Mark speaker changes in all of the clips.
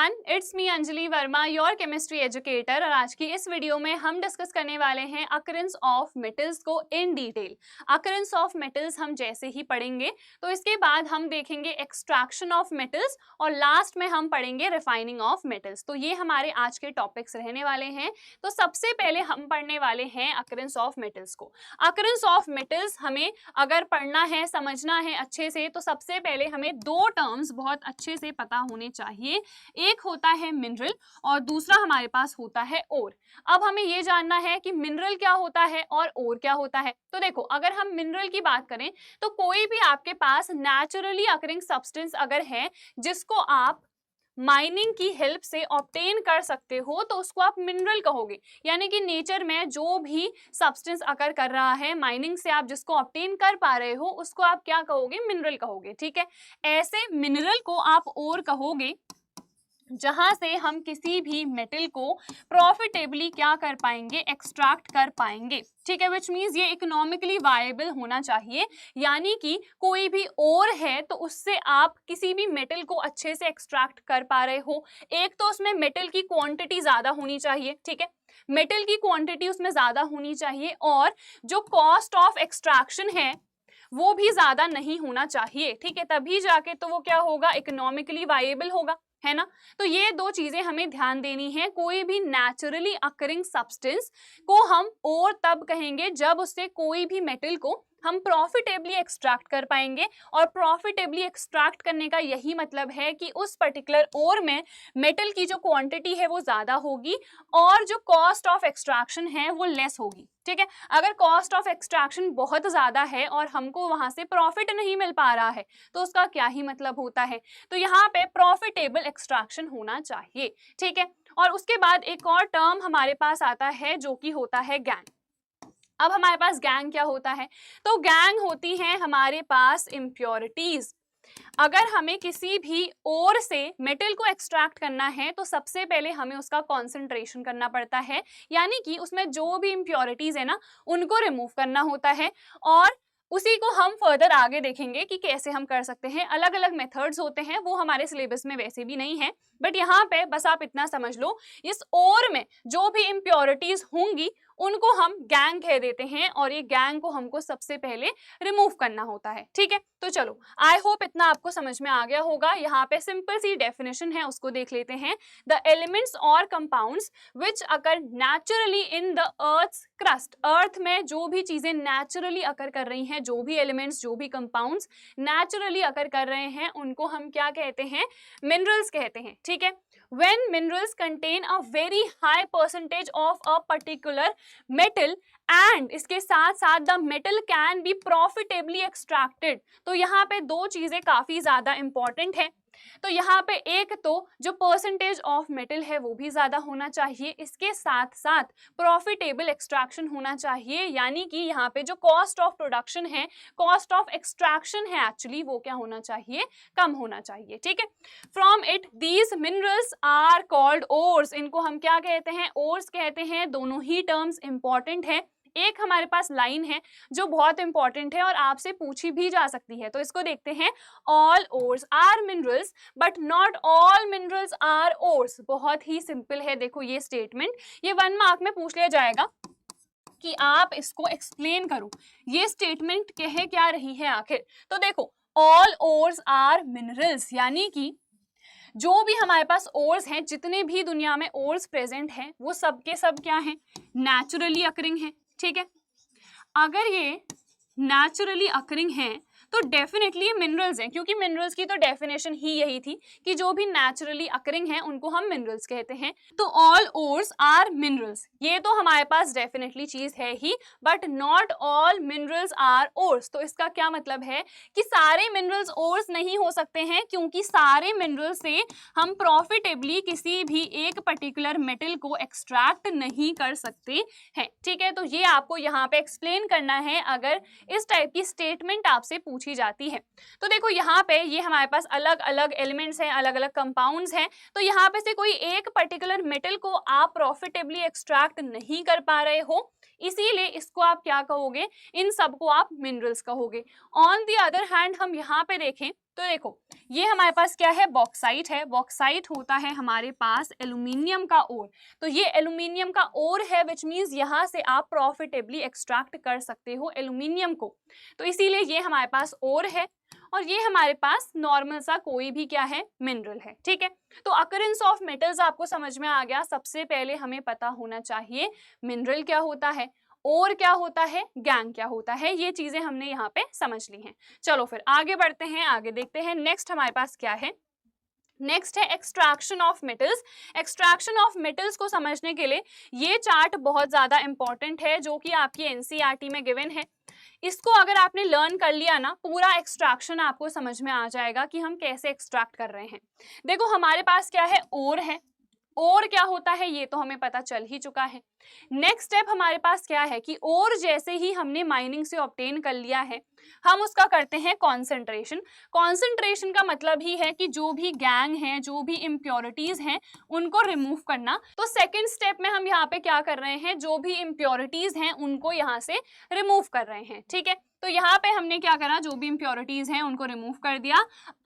Speaker 1: Everyone, it's me Anjali Verma, your chemistry educator. और आज की इस वीडियो में हम डिस्कस करने वाले हैं अकरेंस ऑफ मेटल्स को in detail. Occurrence of metals हम जैसे ही पढ़ेंगे तो इसके बाद हम देखेंगे एक्सट्रैक्शन ऑफ मेटल्स और लास्ट में हम पढ़ेंगे रिफाइनिंग ऑफ मेटल्स। तो ये हमारे आज के टॉपिक्स रहने वाले हैं। तो सबसे पहले हम पढ़ने वाले हैं अकरेंस ऑफ मेटल्स को। अकरेंस ऑफ मेटल्स हमें अगर पढ़ना है, समझना है अच्छे से, तो सबसे पहले हमें दो टर्म्स बहुत अच्छे से पता होने चाहिए। एक होता है मिनरल और दूसरा हमारे पास होता है ओर। अब हमें ये जानना है कि मिनरल क्या होता है और ओर क्या होता है। तो देखो, अगर हम मिनरल की बात करें तो कोई भी आपके पास नेचुरली अकरिंग सब्सटेंस अगर है जिसको आप माइनिंग की हेल्प से ऑब्टेन कर सकते हो तो उसको आप मिनरल कहोगे। यानी कि नेचर में जो भी सब्सटेंस अकर कर रहा है, माइनिंग से आप जिसको ऑब्टेन कर पा रहे हो उसको आप क्या कहोगे? मिनरल कहोगे। ठीक है, ऐसे मिनरल को आप ओर कहोगे जहां से हम किसी भी मेटल को प्रॉफिटेबली क्या कर पाएंगे? एक्सट्रैक्ट कर पाएंगे। ठीक है, विच मीन्स ये इकोनॉमिकली वायबल होना चाहिए। यानी कि कोई भी ओर है तो उससे आप किसी भी मेटल को अच्छे से एक्सट्रैक्ट कर पा रहे हो। एक तो उसमें मेटल की क्वांटिटी ज्यादा होनी चाहिए। ठीक है, मेटल की क्वांटिटी उसमें ज्यादा होनी चाहिए और जो कॉस्ट ऑफ एक्सट्रैक्शन है वो भी ज्यादा नहीं होना चाहिए। ठीक है, तभी जाके तो वो क्या होगा? इकोनॉमिकली वायबल होगा, है ना। तो ये दो चीजें हमें ध्यान देनी है। कोई भी नेचुरली अकरिंग सब्सटेंस को हम और तब कहेंगे जब उससे कोई भी मेटल को हम प्रॉफिटेबली एक्सट्रैक्ट कर पाएंगे। और प्रॉफिटेबली एक्सट्रैक्ट करने का यही मतलब है कि उस पर्टिकुलर ओर में मेटल की जो क्वांटिटी है वो ज्यादा होगी और जो कॉस्ट ऑफ एक्सट्रैक्शन है वो लेस होगी। ठीक है, अगर कॉस्ट ऑफ एक्सट्रैक्शन बहुत ज्यादा है और हमको वहां से प्रॉफिट नहीं मिल पा रहा है तो उसका क्या ही मतलब होता है। तो यहाँ पे प्रॉफिटेबल एक्सट्रैक्शन होना चाहिए। ठीक है, और उसके बाद एक और टर्म हमारे पास आता है जो कि होता है गैंग। अब हमारे पास गैंग क्या होता है? तो गैंग होती है हमारे पास इम्प्योरिटीज। अगर हमें किसी भी ओर से मेटल को एक्सट्रैक्ट करना है तो सबसे पहले हमें उसका कॉन्सेंट्रेशन करना पड़ता है। यानी कि उसमें जो भी इम्प्योरिटीज है ना उनको रिमूव करना होता है और उसी को हम फर्दर आगे देखेंगे कि कैसे हम कर सकते हैं। अलग अलग मेथड्स होते हैं, वो हमारे सिलेबस में वैसे भी नहीं है, बट यहाँ पे बस आप इतना समझ लो, इस ओर में जो भी इम्प्योरिटीज होंगी उनको हम गैंग कह देते हैं और ये गैंग को हमको सबसे पहले रिमूव करना होता है। ठीक है, तो चलो, आई होप इतना आपको समझ में आ गया होगा। यहाँ पे सिंपल सी डेफिनेशन है, उसको देख लेते हैं। द एलिमेंट्स और compounds which occur naturally in the earth's crust. Earth में जो भी चीजें नेचुरली अकर कर रही हैं, जो भी एलिमेंट्स, जो भी कंपाउंड्स नेचुरली अकर कर रहे हैं, उनको हम क्या कहते हैं? मिनरल्स कहते हैं। ठीक है, when minerals contain a very high percentage of a particular metal and इसके साथ साथ the metal can be profitably extracted। तो यहाँ पे दो चीजें काफी ज्यादा इंपॉर्टेंट है। तो यहाँ पे एक तो जो परसेंटेज ऑफ मेटल है वो भी ज्यादा होना चाहिए, इसके साथ साथ प्रॉफिटेबल एक्सट्रैक्शन होना चाहिए। यानी कि यहाँ पे जो कॉस्ट ऑफ प्रोडक्शन है, कॉस्ट ऑफ एक्सट्रैक्शन है एक्चुअली, वो क्या होना चाहिए? कम होना चाहिए। ठीक है, from it these minerals are called ores. इनको हम क्या कहते हैं? ओर्स कहते हैं। दोनों ही टर्म्स इंपॉर्टेंट है। एक हमारे पास लाइन है जो बहुत इंपॉर्टेंट है और आपसे पूछी भी जा सकती है, तो इसको देखते हैं। All ores are minerals but not all minerals are ores. बहुत ही सिंपल है। देखो ये स्टेटमेंट, ये 1 मार्क में पूछ लिया जाएगा कि आप इसको एक्सप्लेन करो, ये स्टेटमेंट कह क्या रही है आखिर। तो देखो, ऑल ओर्स आर मिनरल्स, यानी कि जो भी हमारे पास ओर्स हैं, जितने भी दुनिया में ओर्स प्रेजेंट हैं, वो सब के सब क्या हैं? नेचुरली अकरिंग हैं। ठीक है, अगर ये नेचुरली अकरिंग हैं तो डेफिनेटली ये मिनरल्स हैं, क्योंकि मिनरल्स की तो डेफिनेशन ही यही थी कि जो भी नेचुरली अकरिंग हैं उनको हम मिनरल्स कहते हैं। तो ऑल ओर्स आर मिनरल्स, ये तो हमारे पास डेफिनेटली चीज है ही, but not all minerals are ores. तो इसका क्या मतलब है कि सारे मिनरल्स ओर्स नहीं हो सकते हैं, क्योंकि सारे मिनरल से हम प्रॉफिटेबली किसी भी एक पर्टिकुलर मेटल को एक्सट्रैक्ट नहीं कर सकते हैं। ठीक है, तो ये आपको यहाँ पे एक्सप्लेन करना है अगर इस टाइप की स्टेटमेंट आपसे पूछी जाती है। तो देखो यहाँ पे ये हमारे पास अलग अलग एलिमेंट्स हैं, अलग अलग कंपाउंड्स हैं। तो यहाँ पे से कोई एक पर्टिकुलर मेटल को आप प्रॉफिटेबली एक्सट्रैक्ट नहीं कर पा रहे हो, इसीलिए इसको आप क्या कहोगे? इन सबको आप मिनरल्स कहोगे। ऑन द अदर हैंड हम यहाँ पे देखें तो देखो ये हमारे पास क्या है, बॉक्साइट है। बॉक्साइट होता है हमारे पास एल्यूमिनियम का ओर। तो ये एल्यूमिनियम का ओर है, विच मीन्स यहाँ से आप प्रॉफिटेबली एक्सट्रैक्ट कर सकते हो एल्यूमिनियम को। तो इसीलिए ये हमारे पास ओर है और ये हमारे पास नॉर्मल सा कोई भी क्या है, मिनरल है। ठीक है, तो अकरेंस ऑफ मेटल्स आपको समझ में आ गया। सबसे पहले हमें पता होना चाहिए मिनरल क्या होता है, और क्या होता है, गैंग क्या होता है। ये चीजें हमने यहाँ पे समझ ली हैं। चलो फिर आगे बढ़ते हैं, आगे देखते हैं नेक्स्ट हमारे पास क्या है। नेक्स्ट है extraction of metals. Extraction of metals को समझने के लिए ये चार्ट बहुत ज्यादा इंपॉर्टेंट है, जो कि आपकी एनसीईआरटी में गिवन है। इसको अगर आपने लर्न कर लिया ना, पूरा एक्सट्रैक्शन आपको समझ में आ जाएगा कि हम कैसे एक्सट्रैक्ट कर रहे हैं। देखो हमारे पास क्या है, ओर है। और क्या होता है ये तो हमें पता चल ही चुका है। नेक्स्ट स्टेप हमारे पास क्या है कि और जैसे ही हमने माइनिंग से ऑब्टेन कर लिया है, हम उसका करते हैं कॉन्सेंट्रेशन। कॉन्सेंट्रेशन का मतलब ही है कि जो भी गैंग है, जो भी इम्प्योरिटीज हैं, उनको रिमूव करना। तो सेकंड स्टेप में हम यहाँ पे क्या कर रहे हैं, जो भी इम्प्योरिटीज हैं उनको यहाँ से रिमूव कर रहे हैं। ठीक है, तो यहाँ पे हमने क्या करा, जो भी इम्प्योरिटीज हैं उनको रिमूव कर दिया।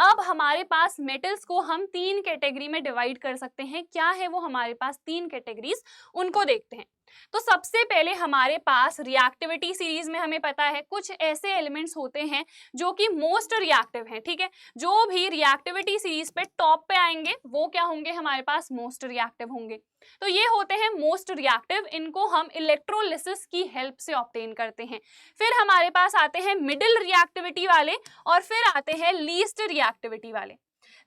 Speaker 1: अब हमारे पास मेटल्स को हम 3 कैटेगरी में डिवाइड कर सकते हैं। क्या है वो हमारे पास 3 कैटेगरीज, उनको देखते हैं। तो सबसे पहले हमारे पास रिएक्टिविटी सीरीज में हमें पता है कुछ ऐसे एलिमेंट्स होते हैं जो कि मोस्ट रिएक्टिव हैं। ठीक है, जो भी रिएक्टिविटी सीरीज पे टॉप पे आएंगे वो क्या होंगे, हमारे पास मोस्ट रिएक्टिव होंगे। तो ये होते हैं मोस्ट रिएक्टिव, इनको हम इलेक्ट्रोलिसिस की हेल्प से ऑब्टेन करते हैं। फिर हमारे पास आते हैं मिडिल रिएक्टिविटी वाले और फिर आते हैं लीस्ट रिएक्टिविटी वाले।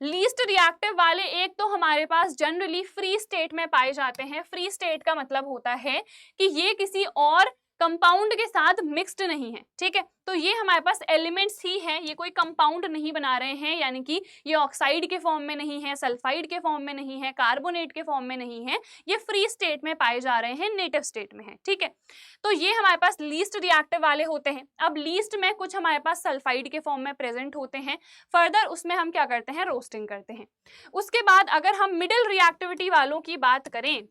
Speaker 1: लीस्ट रिएक्टिव वाले एक तो हमारे पास जनरली फ्री स्टेट में पाए जाते हैं। फ्री स्टेट का मतलब होता है कि ये किसी और कंपाउंड के साथ मिक्स्ड नहीं है। ठीक है, तो ये हमारे पास एलिमेंट्स ही हैं, ये कोई कंपाउंड नहीं बना रहे हैं, यानी कि ये ऑक्साइड के फॉर्म में नहीं है, सल्फाइड के फॉर्म में नहीं है, कार्बोनेट के फॉर्म में नहीं है, ये फ्री स्टेट में पाए जा रहे हैं, नेटिव स्टेट में है। ठीक है, तो ये हमारे पास लीस्ट रिएक्टिव वाले होते हैं। अब लीस्ट में कुछ हमारे पास सल्फाइड के फॉर्म में प्रेजेंट होते हैं। फर्दर उसमें हम क्या करते हैं, रोस्टिंग करते हैं। उसके बाद अगर हम मिडिल रिएक्टिविटी वालों की बात करें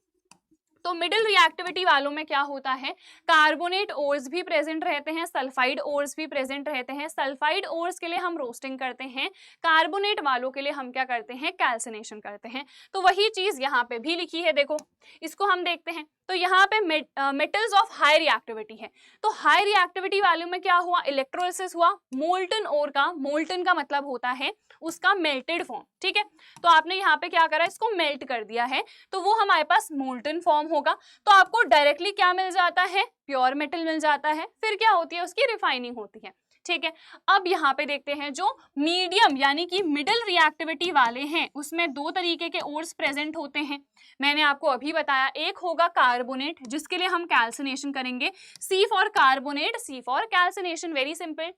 Speaker 1: तो मिडिल रिएक्टिविटी वालों में क्या होता है, कार्बोनेट ओर्स भी प्रेजेंट रहते हैं, सल्फाइड ओर्स भी प्रेजेंट रहते हैं। सल्फाइड ओर्स के लिए हम रोस्टिंग करते हैं, कार्बोनेट वालों के लिए हम क्या करते हैं, कैल्सिनेशन करते हैं। तो वही चीज यहाँ पे भी लिखी है, देखो इसको हम देखते हैं। तो यहाँ पे मेटल्स ऑफ हाई रिएक्टिविटी है। तो हाई रिएक्टिविटी वालों में क्या हुआ, इलेक्ट्रोलिसिस हुआ मोल्टन ओर का। मोल्टन का मतलब होता है उसका मेल्टेड फॉर्म। ठीक है, तो आपने यहाँ पे क्या करा, इसको मेल्ट कर दिया है, तो वो हमारे पास मोल्टन फॉर्म होगा। तो आपको डायरेक्टली क्या मिल जाता है, प्योर मेटल मिल जाता है। फिर क्या होती है, उसकी रिफाइनिंग होती है। ठीक है, अब यहाँ पे देखते हैं जो मीडियम यानी कि मिडिल रिएक्टिविटी वाले हैं, उसमें 2 तरीके के ओर्स प्रेजेंट होते हैं। मैंने आपको अभी बताया, एक होगा कार्बोनेट जिसके लिए हम कैल्सिनेशन करेंगे, C for carbonate, C for calcination, very simple.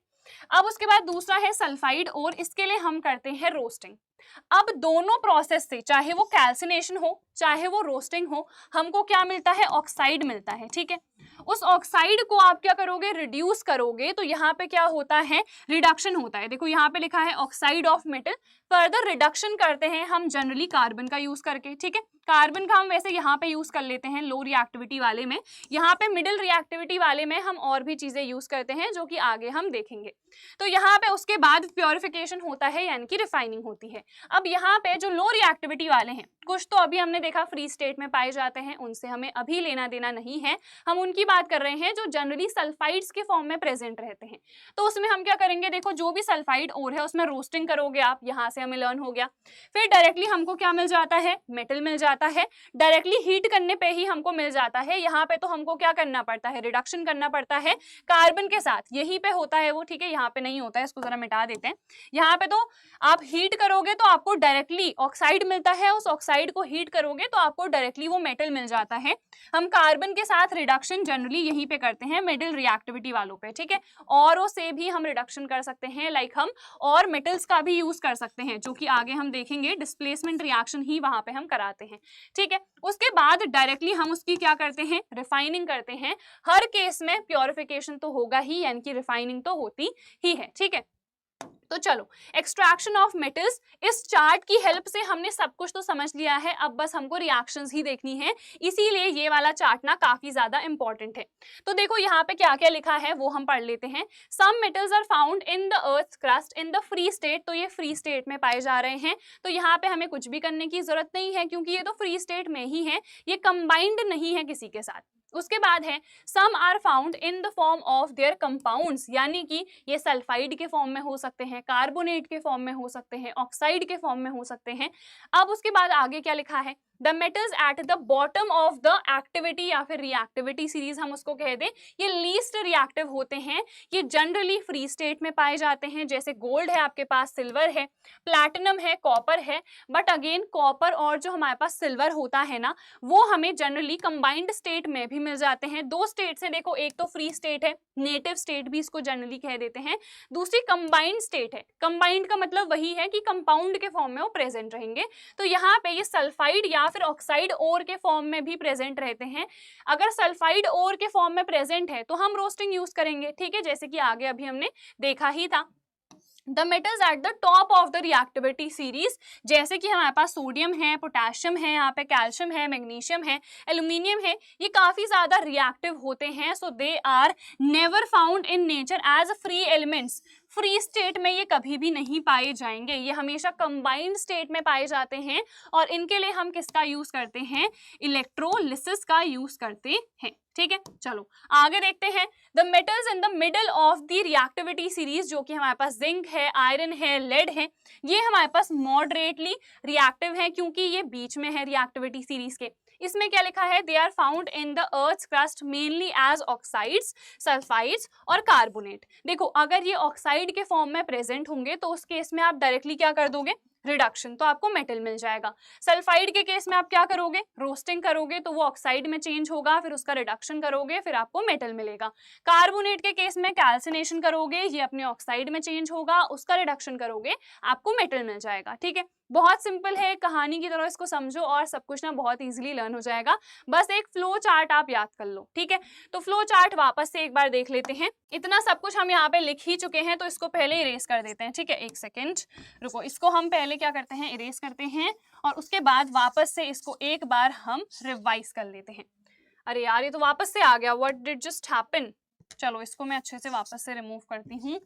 Speaker 1: अब उसके बाद दूसरा है सल्फाइड और इसके लिए हम करते हैं रोस्टिंग। अब दोनों प्रोसेस से, चाहे वो कैल्सिनेशन हो चाहे वो रोस्टिंग हो, हमको क्या मिलता है, ऑक्साइड मिलता है। ठीक है, उस ऑक्साइड को आप क्या करोगे, रिड्यूस करोगे, तो यहाँ पे क्या होता है, रिडक्शन होता है। देखो यहाँ पे लिखा है oxide of metal. Further reduction करते हैं हम जनरली कार्बन का यूज करके। ठीक है, कार्बन का हम वैसे यहाँ पे यूज कर लेते हैं लो रिएक्टिविटी वाले में। यहाँ पे मिडिल रिएक्टिविटी वाले में हम और भी चीजें यूज करते हैं जो कि आगे हम देखेंगे। तो यहाँ पे उसके बाद प्योरिफिकेशन होता है, यानी कि रिफाइनिंग होती है। अब यहाँ पे जो लो रिएक्टिविटी वाले हैं, कुछ तो अभी हमने देखा फ्री स्टेट में पाए जाते हैं, उनसे हमें अभी लेना देना नहीं है। हम उनकी बात कर रहे हैं जो जनरली सल्फाइड्स के फॉर्म में प्रेजेंट रहते हैं। तो उसमें हम क्या करेंगे, देखो जो भी सल्फाइड ओर है उसमें रोस्टिंग करोगे आप, यहाँ से हमें लर्न हो गया। फिर डायरेक्टली हमको क्या मिल जाता है, मेटल मिल जाता है। डायरेक्टली हीट करने पे ही हमको मिल जाता है। यहाँ पे तो हमको क्या करना पड़ता है, रिडक्शन करना पड़ता है कार्बन के साथ, यहीं पे होता है वो। ठीक है, यहाँ पे नहीं होता है, इसको जरा मिटा देते हैं। यहाँ पे तो आप हीट करोगे तो आपको डायरेक्टली ऑक्साइड मिलता है, उस ऑक्साइड को हीट करोगे तो आपको डायरेक्टली वो मेटल मिल जाता है। हम कार्बन के साथ रिडक्शन जनरली यहीं पे करते हैं, मिडिल रिएक्टिविटी वालों पे। ठीक है, और से भी हम रिडक्शन कर सकते हैं, लाइक हम और मेटल्स का भी यूज कर सकते हैं, जो कि आगे हम देखेंगे। डिस्प्लेसमेंट रिएक्शन ही वहां पे हम कराते हैं। ठीक है, उसके बाद डायरेक्टली हम उसकी क्या करते हैं, रिफाइनिंग करते हैं। हर केस में प्योरिफिकेशन तो होगा ही, यानी कि रिफाइनिंग तो होती ही है। ठीक है, तो चलो, एक्सट्रैक्शन ऑफ मेटल्स, इस चार्ट की हेल्प से हमने सब कुछ तो समझ लिया है, अब बस हमको रिएक्शंस ही देखनी है, इसीलिए ये वाला चार्ट ना काफी ज्यादा इंपॉर्टेंट है। तो देखो यहाँ पे क्या क्या लिखा है वो हम पढ़ लेते हैं। Some metals are found in the earth crust in the free state, तो ये फ्री स्टेट में पाए जा रहे हैं, तो यहाँ पे हमें कुछ भी करने की जरूरत नहीं है क्योंकि ये तो फ्री स्टेट में ही है, ये कंबाइंड नहीं है किसी के साथ। उसके बाद है some are found in the form of their compounds, यानी कि ये सल्फाइड के फॉर्म में हो सकते हैं, कार्बोनेट के फॉर्म में हो सकते हैं, ऑक्साइड के फॉर्म में हो सकते हैं। अब उसके बाद आगे क्या लिखा है, the metals at the bottom of the activity या फिर रिएक्टिविटी सीरीज हम उसको कह दें, ये लीस्ट रिएक्टिव होते हैं, ये जनरली फ्री स्टेट में पाए जाते हैं। जैसे गोल्ड है आपके पास, सिल्वर है, प्लैटिनम है, कॉपर है, बट अगेन कॉपर और जो हमारे पास सिल्वर होता है ना, वो हमें जनरली कंबाइंड स्टेट में भी मिल जाते हैं। दो स्टेट से देखो, एक तो फ्री स्टेट है, नेटिव स्टेट भी इसको जनरली कह देते हैं, दूसरी कंबाइंड स्टेट है। कंबाइंड का मतलब वही है कि कंपाउंड के फॉर्म में वो प्रेजेंट रहेंगे, तो यहाँ पे ये सल्फाइड या फिर ऑक्साइड ओर के फॉर्म में भी प्रेजेंट रहते हैं। अगर सल्फाइड ओर के फॉर्म में प्रेजेंट है तो हम रोस्टिंग यूज करेंगे, ठीक है, जैसे कि आगे अभी हमने देखा ही था। The metals at the top of the reactivity series, जैसे कि हमारे पास सोडियम है, पोटेशियम है, यहाँ पे कैल्शियम है, मैग्नीशियम है, एल्यूमिनियम है, ये काफी ज्यादा रिएक्टिव होते हैं, so they are never found in nature as free elements. Free state में ये कभी भी नहीं पाए जाएंगे, ये हमेशा कंबाइंड स्टेट में पाए जाते हैं, और इनके लिए हम किसका यूज करते हैं, इलेक्ट्रोलिसिस का यूज करते हैं, ठीक है। चलो आगे देखते हैं, the metals in the middle of the reactivity series, जो कि हमारे पास जिंक है, आयरन है, लेड है, ये हमारे पास मॉडरेटली रिएक्टिव है क्योंकि ये बीच में है रिएक्टिविटी सीरीज के। इसमें क्या लिखा है, they are found in the earth crust mainly as oxides, sulphides और कार्बोनेट। देखो अगर ये ऑक्साइड के फॉर्म में प्रेजेंट होंगे तो उस केस में आप डायरेक्टली क्या कर दोगे, रिडक्शन, तो आपको मेटल मिल जाएगा। सल्फाइड के केस में आप क्या करोगे, रोस्टिंग करोगे तो वो ऑक्साइड में चेंज होगा, फिर उसका रिडक्शन करोगे, फिर आपको मेटल मिलेगा। कार्बोनेट के केस में कैल्सिनेशन करोगे, ये अपने ऑक्साइड में चेंज होगा, उसका रिडक्शन करोगे, आपको मेटल मिल जाएगा, ठीक है। बहुत सिंपल है, कहानी की तरह इसको समझो और सब कुछ ना बहुत इजीली लर्न हो जाएगा। बस एक फ्लो चार्ट आप याद कर लो, ठीक है। तो फ्लो चार्ट वापस से एक बार देख लेते हैं। इतना सब कुछ हम यहाँ पे लिख ही चुके हैं तो इसको पहले इरेज कर देते हैं, ठीक है। एक सेकेंड रुको, इसको हम पहले क्या करते हैं, इरेज करते हैं, और उसके बाद वापस से इसको एक बार हम रिवाइज कर लेते हैं। अरे यार ये तो वापस से आ गया, व्हाट डिड जस्ट हैपन। चलो इसको मैं अच्छे से वापस से रिमूव करती हूँ।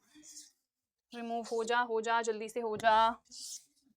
Speaker 1: रिमूव हो जा जल्दी से हो जा।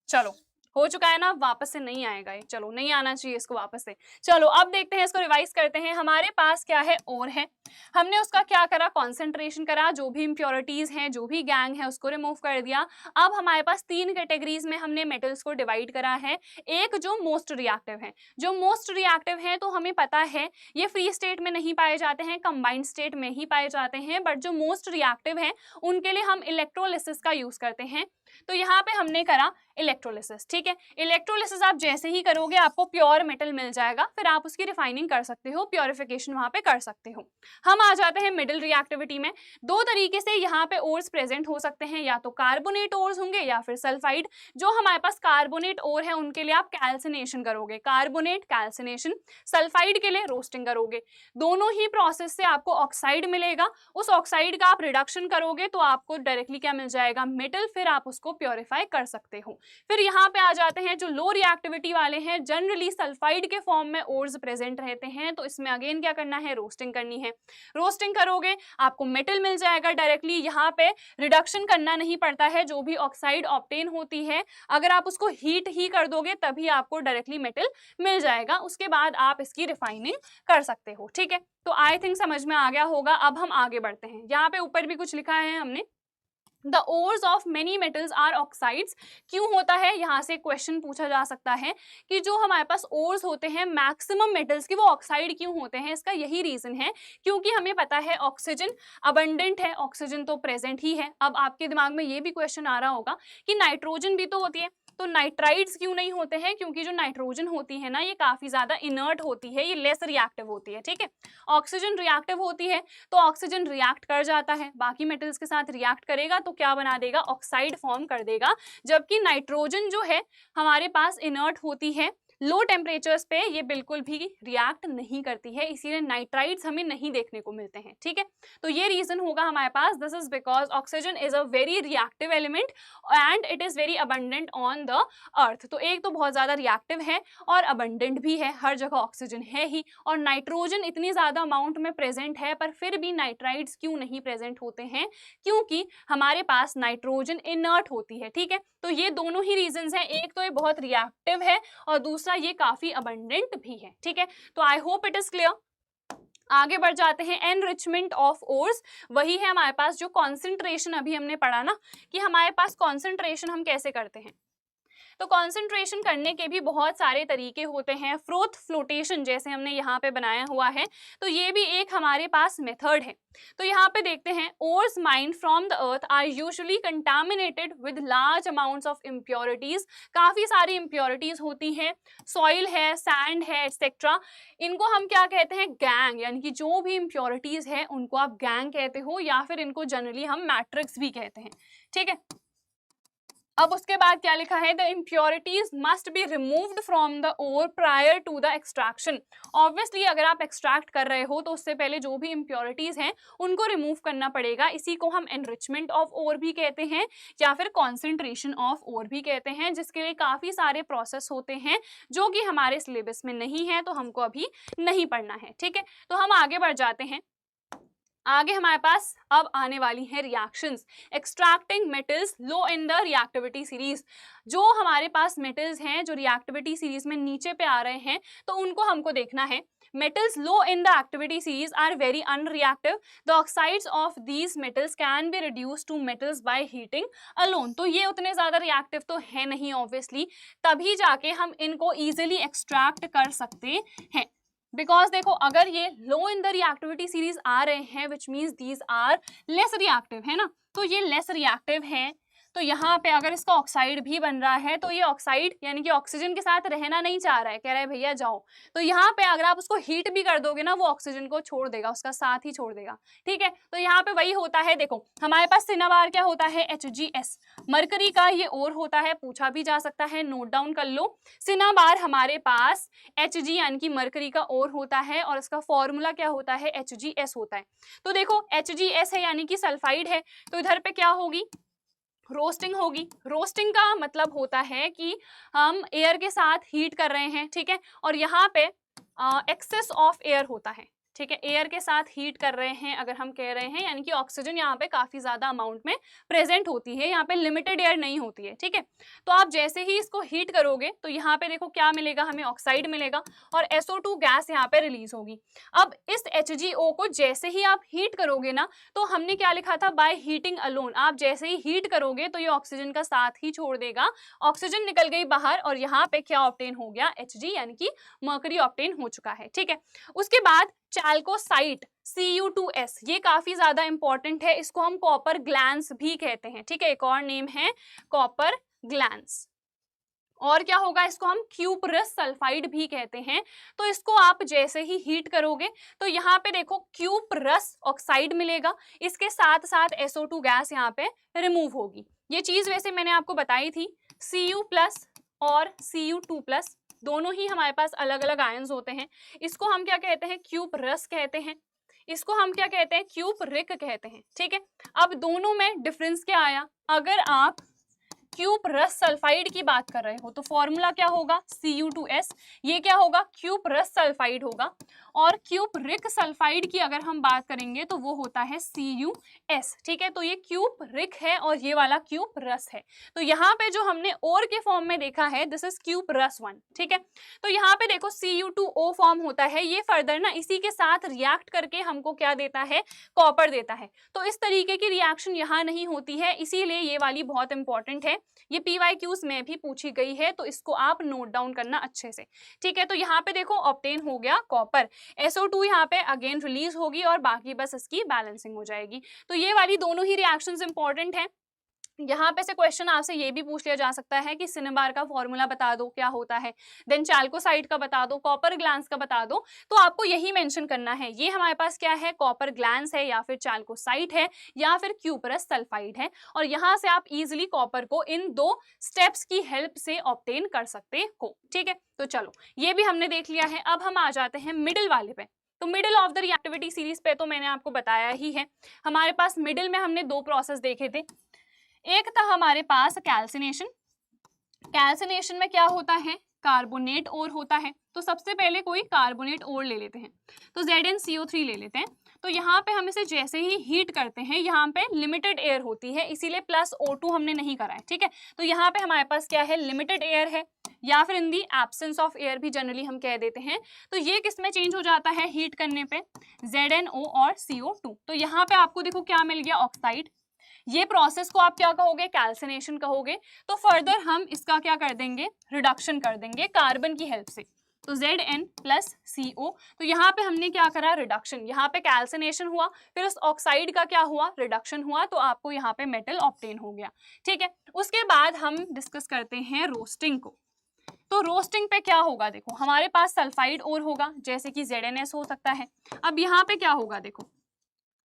Speaker 1: चलो हो चुका है ना, वापस से नहीं आएगा ये, चलो नहीं आना चाहिए इसको वापस से। चलो अब देखते हैं, इसको रिवाइज करते हैं। हमारे पास क्या है, ओर है, हमने उसका क्या करा, कॉन्सेंट्रेशन करा, जो भी इम्प्योरिटीज हैं, जो भी गैंग है उसको रिमूव कर दिया। अब हमारे पास तीन कैटेगरीज में हमने मेटल्स को डिवाइड करा है। एक जो मोस्ट रिएक्टिव है, जो मोस्ट रिएक्टिव है तो हमें पता है ये फ्री स्टेट में नहीं पाए जाते हैं, कंबाइंड स्टेट में ही पाए जाते हैं, बट जो मोस्ट रिएक्टिव है उनके लिए हम इलेक्ट्रोलिसिस का यूज करते हैं। तो यहाँ पे हमने करा इलेक्ट्रोलिसिस, ठीक है। इलेक्ट्रोलिसिस आप जैसे ही करोगे आपको प्योर मेटल मिल जाएगा, फिर आप उसकी रिफाइनिंग कर सकते हो, प्योरिफिकेशन वहां पे कर सकते हो। हम आ जाते हैं मिडिल रिएक्टिविटी में। दो तरीके से यहाँ पे ओर्स प्रेजेंट हो सकते हैं, या तो कार्बोनेट ओर्स होंगे या फिर सल्फाइड। जो हमारे पास कार्बोनेट ओर है उनके लिए आप कैल्सिनेशन करोगे, कार्बोनेट कैल्सिनेशन। सल्फाइड के लिए रोस्टिंग करोगे। दोनों ही प्रोसेस से आपको ऑक्साइड मिलेगा, उस ऑक्साइड का आप रिडक्शन करोगे तो आपको डायरेक्टली क्या मिल जाएगा, मेटल, फिर आप उसको प्योरीफाई कर सकते हो। फिर यहाँ पे आ जाते हैं जो लो रिएक्टिविटी वाले हैं, जनरली सल्फाइड के फॉर्म में ओर्स प्रेजेंट रहते हैं, तो इसमें अगेन क्या करना है, रोस्टिंग करनी है। रोस्टिंग करोगे आपको मेटल मिल जाएगा डायरेक्टली, यहाँ पे रिडक्शन करना नहीं पड़ता है। जो भी ऑक्साइड ऑब्टेन होती है अगर आप उसको हीट ही कर दोगे तभी आपको डायरेक्टली मेटल मिल जाएगा, उसके बाद आप इसकी रिफाइनिंग कर सकते हो, ठीक है। तो आई थिंक समझ में आ गया होगा। अब हम आगे बढ़ते हैं, यहाँ पे ऊपर भी कुछ लिखा है हमने, the ores of many metals are oxides. क्यों होता है, यहाँ से क्वेश्चन पूछा जा सकता है कि जो हमारे पास ओर्स होते हैं मैक्सिमम मेटल्स की, वो ऑक्साइड क्यों होते हैं। इसका यही रीजन है क्योंकि हमें पता है ऑक्सीजन अबंडेंट है, ऑक्सीजन तो प्रेजेंट ही है। अब आपके दिमाग में ये भी क्वेश्चन आ रहा होगा कि नाइट्रोजन भी तो होती है, तो नाइट्राइड्स क्यों नहीं होते हैं, क्योंकि जो नाइट्रोजन होती है ना ये काफी ज्यादा इनर्ट होती है, ये लेस रिएक्टिव होती है, ठीक है। ऑक्सीजन रिएक्टिव होती है तो ऑक्सीजन रिएक्ट कर जाता है, बाकी मेटल्स के साथ रिएक्ट करेगा तो क्या बना देगा, ऑक्साइड फॉर्म कर देगा। जबकि नाइट्रोजन जो है हमारे पास इनर्ट होती है, लो टेम्परेचर्स पे ये बिल्कुल भी रिएक्ट नहीं करती है, इसीलिए नाइट्राइड्स हमें नहीं देखने को मिलते हैं, ठीक है। तो ये रीजन होगा हमारे पास, this is because oxygen is a very reactive element and it is very abundant on the earth. तो एक तो बहुत ज्यादा रिएक्टिव है और अबंडेंट भी है, हर जगह ऑक्सीजन है ही, और नाइट्रोजन इतनी ज्यादा अमाउंट में प्रेजेंट है, पर फिर भी नाइट्राइड्स क्यों नहीं प्रेजेंट होते हैं, क्योंकि हमारे पास नाइट्रोजन इनर्ट होती है, ठीक है। तो ये दोनों ही रीजंस हैं, एक तो ये बहुत रिएक्टिव है और दूसरा ये काफी अबंडेंट भी है, ठीक है। तो I hope it is clear. आगे बढ़ जाते हैं, एनरिचमेंट ऑफ ओर्स, वही है हमारे पास जो कॉन्सेंट्रेशन अभी हमने पढ़ा ना, कि हमारे पास कॉन्सेंट्रेशन हम कैसे करते हैं। तो कॉन्सेंट्रेशन करने के भी बहुत सारे तरीके होते हैं, फ्रोथ फ्लोटेशन जैसे हमने यहाँ पे बनाया हुआ है, तो ये भी एक हमारे पास मेथड है। तो यहाँ पे देखते हैं, ores mined from the earth are usually contaminated with large amounts of impurities, काफी सारी इम्प्योरिटीज होती हैं, सॉइल है, सैंड है, एक्सेट्रा। इनको हम क्या कहते हैं, गैंग, यानी कि जो भी इम्प्योरिटीज है उनको आप गैंग कहते हो, या फिर इनको जनरली हम मैट्रिक्स भी कहते हैं, ठीक है। अब उसके बाद क्या लिखा है, the impurities must be removed from the ore prior to the extraction. Obviously अगर आप एक्सट्रैक्ट कर रहे हो तो उससे पहले जो भी इम्प्योरिटीज हैं उनको रिमूव करना पड़ेगा। इसी को हम एनरिचमेंट ऑफ ओर भी कहते हैं या फिर कॉन्सेंट्रेशन ऑफ ओर भी कहते हैं, जिसके लिए काफी सारे प्रोसेस होते हैं जो कि हमारे सिलेबस में नहीं है, तो हमको अभी नहीं पढ़ना है, ठीक है। तो हम आगे बढ़ जाते हैं। आगे हमारे पास अब आने वाली है reactions, extracting metals low in the reactivity series. जो हमारे पास मेटल्स हैं जो रिएक्टिविटी सीरीज में नीचे पे आ रहे हैं, तो उनको हमको देखना है। metals low in the activity series are very unreactive. The oxides of these metals can be reduced to metals by heating alone. तो ये उतने ज़्यादा रिएक्टिव तो है नहीं ऑब्वियसली, तभी जाके हम इनको इजीली एक्सट्रैक्ट कर सकते हैं। बिकॉज देखो, अगर ये low in the reactivity series आ रहे हैं which means these are less reactive, है ना, तो ये लेस रिएक्टिव है। तो यहाँ पे अगर इसका ऑक्साइड भी बन रहा है तो ये ऑक्साइड यानी कि ऑक्सीजन के साथ रहना नहीं चाह रहा है, कह रहा है भैया जाओ। तो यहाँ पे अगर आप उसको हीट भी कर दोगे ना, वो ऑक्सीजन को छोड़ देगा, उसका साथ ही छोड़ देगा, ठीक है। तो यहाँ पे वही होता है, देखो हमारे पास सिनाबार क्या होता है, HgS, मरकरी का ये और होता है, पूछा भी जा सकता है, नोट डाउन कर लो। सिनाबार हमारे पास Hg यानी कि मरकरी का और होता है, और इसका फॉर्मूला क्या होता है, HgS होता है। तो देखो HgS है यानी कि सल्फाइड है, तो इधर पे क्या होगी, रोस्टिंग होगी। रोस्टिंग का मतलब होता है कि हम एयर के साथ हीट कर रहे हैं, ठीक है, और यहाँ पे एक्सेस ऑफ एयर होता है, ठीक है, एयर के साथ हीट कर रहे हैं अगर हम कह रहे हैं, यानी कि ऑक्सीजन यहाँ पे काफी ज्यादा अमाउंट में प्रेजेंट होती है, यहाँ पे लिमिटेड एयर नहीं होती है, ठीक है। तो आप जैसे ही इसको हीट करोगे तो यहाँ पे देखो क्या मिलेगा, हमें ऑक्साइड मिलेगा और SO2 गैस यहाँ पे रिलीज होगी। अब इस HgO को जैसे ही आप हीट करोगे ना, तो हमने क्या लिखा था, बाय हीटिंग अलोन, आप जैसे ही हीट करोगे तो ये ऑक्सीजन का साथ ही छोड़ देगा, ऑक्सीजन निकल गई बाहर और यहाँ पे क्या ऑब्टेन हो गया, Hg यानी कि मर्करी ऑब्टेन हो चुका है, ठीक है। उसके बाद चैल्कोसाइट Cu2S, ये काफी ज्यादा इंपॉर्टेंट है, इसको हम कॉपर ग्लैंस भी कहते हैं, ठीक है, एक और नेम है कॉपर ग्लैंस। और क्या होगा, इसको हम क्यूपरस सल्फाइड भी कहते हैं। तो इसको आप जैसे ही हीट करोगे तो यहाँ पे देखो क्यूपरस ऑक्साइड मिलेगा, इसके साथ साथ SO2 गैस यहाँ पे रिमूव होगी। ये चीज वैसे मैंने आपको बताई थी, Cu+ और Cu2+ दोनों ही हमारे पास अलग अलग आयंस होते हैं। इसको हम क्या कहते हैं, क्यूपरस कहते हैं, इसको हम क्या कहते हैं, क्यूपरिक कहते हैं, ठीक है। अब दोनों में डिफरेंस क्या आया, अगर आप क्यूपरस सल्फाइड की बात कर रहे हो तो फॉर्मूला क्या होगा, Cu2S, ये क्या होगा, क्यूपरस सल्फाइड होगा। और क्यूपरिक सल्फाइड की अगर हम बात करेंगे तो वो होता है Cus, ठीक है। तो ये क्यूपरिक है और ये वाला क्यूपरस है। तो यहाँ पे जो हमने और के फॉर्म में देखा है, दिस इज क्यूपरस 1, ठीक है। तो यहाँ पे देखो Cu2O फॉर्म होता है, ये फर्दर ना इसी के साथ रिएक्ट करके हमको क्या देता है, कॉपर देता है। तो इस तरीके की रिएक्शन यहाँ नहीं होती है, इसीलिए ये वाली बहुत इंपॉर्टेंट है, ये PYQs में भी पूछी गई है, तो इसको आप नोट डाउन करना अच्छे से, ठीक है। तो यहाँ पे देखो ऑब्टेन हो गया कॉपर, SO2 यहाँ पे अगेन रिलीज होगी और बाकी बस इसकी बैलेंसिंग हो जाएगी। तो ये वाली दोनों ही रिएक्शंस इंपॉर्टेंट हैं। यहाँ पे से क्वेश्चन आपसे ये भी पूछ लिया जा सकता है कि सिनेबार का फॉर्मूला बता दो क्या होता है, देन चैल्कोसाइड का बता दो, कॉपर ग्लैंस का बता दो। तो आपको यही मेंशन करना है, ये हमारे पास क्या है, कॉपर ग्लैंस है या फिर चैल्कोसाइड है या फिर क्यूपरस सल्फाइड है। और यहाँ से आप इजिली कॉपर को इन 2 स्टेप्स की हेल्प से ऑब्टेन कर सकते हो, ठीक है। तो चलो ये भी हमने देख लिया है। अब हम आ जाते हैं मिडिल वाले पे। तो middle of the reactivity series पे तो मैंने आपको बताया ही है। हमारे पास मिडिल में हमने दो प्रोसेस देखे थे। एक था हमारे पास कैल्सिनेशन। कैल्सिनेशन में क्या होता है, कार्बोनेट ओर होता है। तो सबसे पहले कोई कार्बोनेट ओर ले लेते हैं, तो ZnCO3 ले लेते हैं। तो यहाँ पे हम इसे जैसे ही हीट करते हैं, यहाँ पे लिमिटेड एयर होती है, इसीलिए प्लस O2 हमने नहीं करा है, ठीक है। तो यहाँ पे हमारे पास क्या है, लिमिटेड एयर है, या फिर इन दी एब्सेंस ऑफ एयर भी जनरली हम कह देते हैं। तो ये किस में चेंज हो जाता है हीट करने पे, ZnO और CO2। तो यहाँ पे आपको देखो क्या मिल गया, ऑक्साइड। ये प्रोसेस को आप क्या कहोगे, कैल्सिनेशन कहोगे। तो फर्दर हम इसका क्या कर देंगे, रिडक्शन कर देंगे कार्बन की हेल्प से। तो Zn प्लस CO, तो यहाँ पे हमने क्या करा, रिडक्शन। यहाँ पे कैल्सिनेशन हुआ, फिर उस ऑक्साइड का क्या हुआ, रिडक्शन हुआ, तो आपको यहाँ पे मेटल ऑब्टेन हो गया, ठीक है। उसके बाद हम डिस्कस करते हैं रोस्टिंग को। तो रोस्टिंग पे क्या होगा, देखो हमारे पास सल्फाइड और होगा, जैसे कि ZnS हो सकता है। अब यहाँ पे क्या होगा, देखो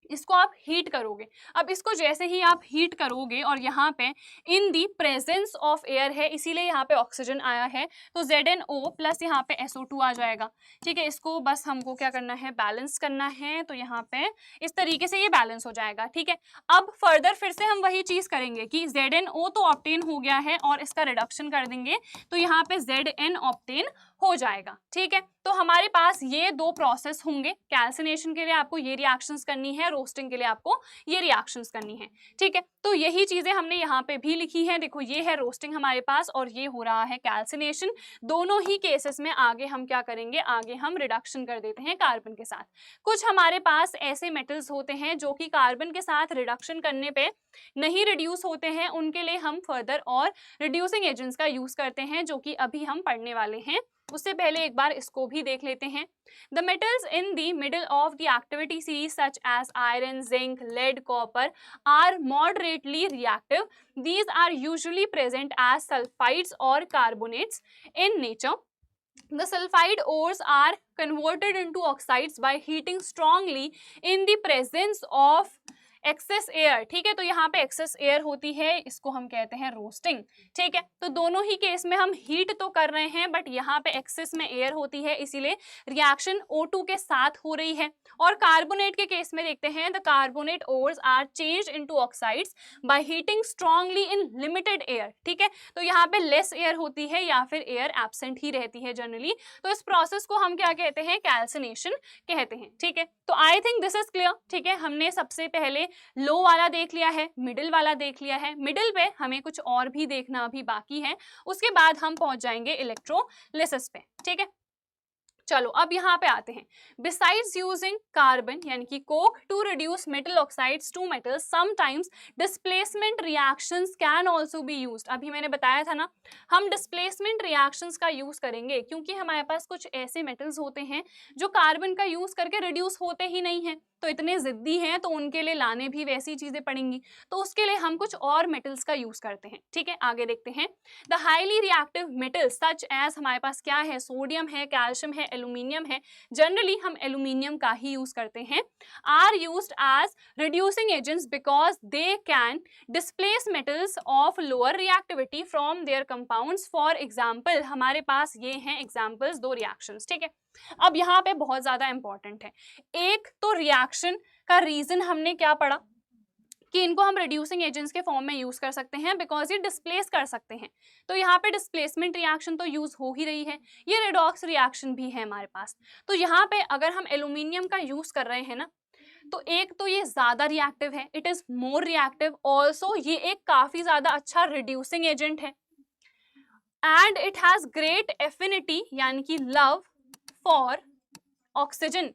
Speaker 1: इसको आप हीट करोगे। अब इसको जैसे ही आप हीट करोगे और यहाँ पे इन दी प्रेजेंस ऑफ एयर है, इसीलिए यहाँ पे ऑक्सीजन आया है, तो ZnO प्लस यहाँ पे SO2 आ जाएगा, ठीक है। इसको बस हमको क्या करना है, बैलेंस करना है। तो यहाँ पे इस तरीके से ये बैलेंस हो जाएगा, ठीक है। अब फर्दर फिर से हम वही चीज करेंगे कि ZnO तो ऑब्टेन हो गया है और इसका रिडक्शन कर देंगे, तो यहाँ पे Zn ऑब्टेन हो जाएगा, ठीक है। तो हमारे पास ये दो प्रोसेस होंगे। कैल्सिनेशन के लिए आपको ये रिएक्शंस करनी है, रोस्टिंग के लिए आपको ये रिएक्शंस करनी है, ठीक है। तो यही चीजें हमने यहाँ पे भी लिखी है। देखो ये है रोस्टिंग हमारे पास और ये हो रहा है कैल्सिनेशन। दोनों ही केसेस में आगे हम क्या करेंगे, आगे हम रिडक्शन कर देते हैं कार्बन के साथ। कुछ हमारे पास ऐसे मेटल्स होते हैं जो कि कार्बन के साथ रिडक्शन करने पे नहीं रिड्यूस होते हैं, उनके लिए हम फर्दर और रिड्यूसिंग एजेंट्स का यूज करते हैं, जो कि अभी हम पढ़ने वाले हैं। उससे पहले एक बार इसको भी देख लेते हैं। The metals in the middle of the activity series such as iron, zinc, lead, copper are moderately reactive. These are usually present as sulfides or carbonates in nature. The sulfide ores are converted into oxides by heating strongly in the presence of excess air, ठीक है। तो यहाँ पे access air होती है, इसको हम कहते हैं रोस्टिंग, ठीक है। तो दोनों ही केस में हम हीट तो कर रहे हैं, बट यहाँ पे एक्सेस में एयर होती है, इसीलिए रिएक्शन O2 के साथ हो रही है। और कार्बोनेट के केस में देखते हैं, the carbonate ores are changed into oxides by heating strongly in limited air, ठीक है। तो यहाँ पे लेस एयर होती है या फिर एयर एब्सेंट ही रहती है जनरली। तो इस प्रोसेस को हम क्या कहते हैं, कैल्सिनेशन कहते हैं, ठीक है। तो I think this is clear, ठीक है। हमने सबसे पहले लो वाला देख लिया है, मिडिल वाला देख लिया है। मिडिल पे हमें कुछ और भी देखना अभी बाकी है, उसके बाद हम पहुंच जाएंगे इलेक्ट्रोलिसिस पे, ठीक है। चलो अब यहाँ पे आते हैं। बिसाइड्स यूजिंग कार्बन यानी कि coke to reduce metal oxides to metals, sometimes displacement reactions can also be used. अभी मैंने बताया था ना, हम डिस्प्लेसमेंट रिएक्शंस का यूज करेंगे, क्योंकि हमारे पास कुछ ऐसे मेटल्स होते हैं जो कार्बन का यूज करके रिड्यूस होते ही नहीं हैं, तो इतने जिद्दी हैं, तो उनके लिए लाने भी वैसी चीजें पड़ेंगी। तो उसके लिए हम कुछ और मेटल्स का यूज करते हैं, ठीक है। आगे देखते हैं। The highly reactive metals such as, हमारे पास क्या है, सोडियम है, कैल्शियम है, एल्यूमिनियम है, जनरली हम एल्यूमिनियम का ही यूज करते हैं, are used as reducing agents because they can displace metals of lower reactivity from their compounds. For example, हमारे पास ये हैं एग्जाम्पल्स, दो रिएक्शंस, ठीक है। अब यहाँ पे बहुत ज्यादा इंपॉर्टेंट है। एक तो रिएक्शन का रीजन हमने क्या पढ़ा कि इनको हम रिड्यूसिंग एजेंट्स के फॉर्म में यूज कर सकते हैं, बिकॉज ये डिस्प्लेस कर सकते हैं। तो यहाँ पे डिस्प्लेसमेंट रिएक्शन तो यूज हो ही रही है, ये रेडॉक्स रिएक्शन भी है हमारे पास। तो यहाँ पे अगर हम एल्यूमिनियम का यूज कर रहे हैं ना, तो एक तो ये ज्यादा रिएक्टिव है, it is more reactive, also ये एक काफी ज्यादा अच्छा रिड्यूसिंग एजेंट है, and it has great affinity यानी कि लव फॉर ऑक्सीजन।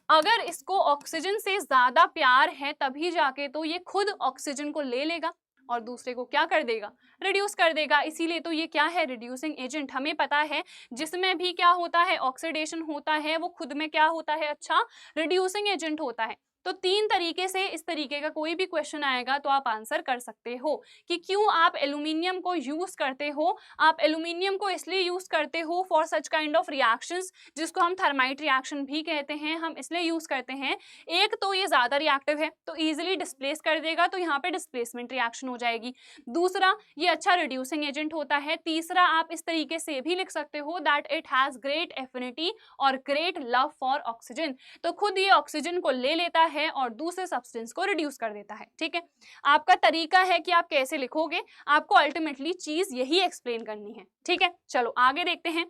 Speaker 1: अगर इसको ऑक्सीजन से ज्यादा प्यार है तभी जाके तो ये खुद ऑक्सीजन को ले लेगा और दूसरे को क्या कर देगा, रिड्यूस कर देगा। इसीलिए तो ये क्या है, रिड्यूसिंग एजेंट। हमें पता है जिसमें भी क्या होता है, ऑक्सीडेशन होता है, वो खुद में क्या होता है, अच्छा रिड्यूसिंग एजेंट होता है। तो तो 3 तरीके से इस तरीके का कोई भी क्वेश्चन आएगा तो आप आंसर कर सकते हो कि क्यों आप एल्यूमिनियम को यूज करते हो। आप एल्यूमिनियम को इसलिए यूज करते हो for such kind of reactions, जिसको हम थर्माइट रिएक्शन भी कहते हैं, हम इसलिए यूज करते हैं। एक तो ये ज्यादा रिएक्टिव है तो इजीली डिस्प्लेस कर देगा, तो यहाँ पे डिस्प्लेसमेंट रिएक्शन हो जाएगी। दूसरा, ये अच्छा रिड्यूसिंग एजेंट होता है। तीसरा, आप इस तरीके से भी लिख सकते हो that it has great affinity और ग्रेट लव फॉर ऑक्सीजन, तो खुद ये ऑक्सीजन को ले लेता है और दूसरे सब्सटेंस को रिड्यूस कर देता है। ठीक है, आपका तरीका है कि आप कैसे लिखोगे, आपको अल्टीमेटली चीज यही एक्सप्लेन करनी है। ठीक है, चलो आगे देखते हैं।